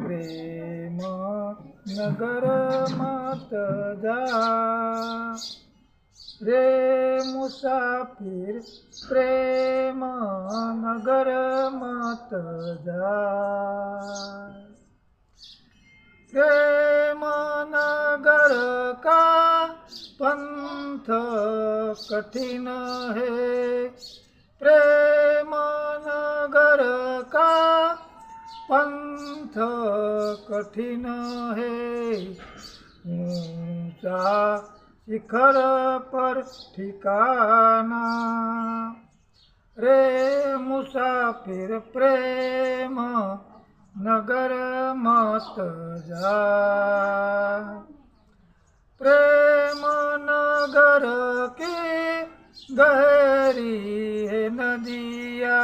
प्रेम नगर मत जा रे मुसाफिर, प्रेम नगर मत जा। प्रेम नगर का पंथ कठिन है, प्रेम नगर का पंथ कठिन है। ऊंचा शिखर पर ठिकाना रे मुसाफिर, प्रेम नगर मत जा। प्रेम नगर की गहरी है नदिया,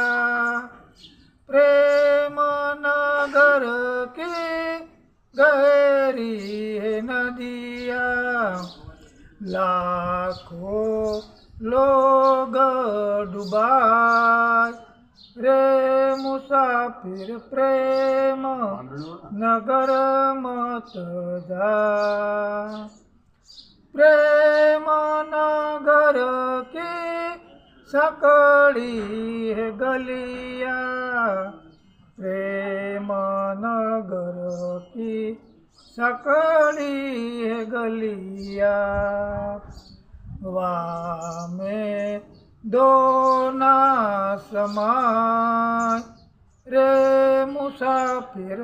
प्रेम नगर की गहरी है नदिया। लाखों लोग डुबाए रे मुसाफिर, प्रेम नगर मत जा। प्रेम नगर की सकड़ी है गलिया, प्रेम नगर की सकड़ी है गलिया। वहाँ में दो ना समाय रे मुसाफिर,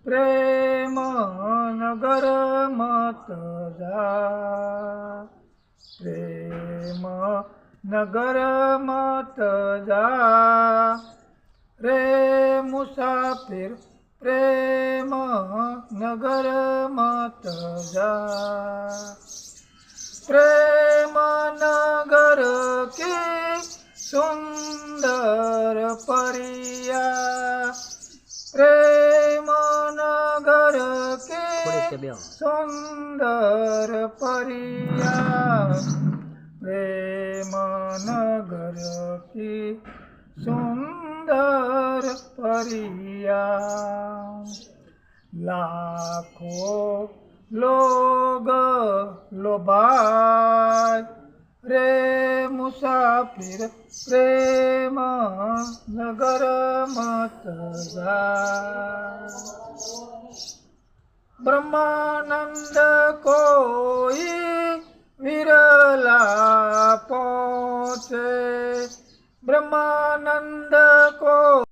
प्रेम नगर मत जा। प्रेम नगर मत जा रे मुसाफिर, प्रेम नगर मत जा। प्रेम नगर की सुंदर परिया, प्रेम नगर की सुंदर परिया। प्रेम नगर की सुंदर परिया। लाखों लोग लोभाए रे मुसाफिर, प्रेम नगर मत जा। ब्रह्मानंद कोई विरला पहुँचे, ब्रह्मानंद को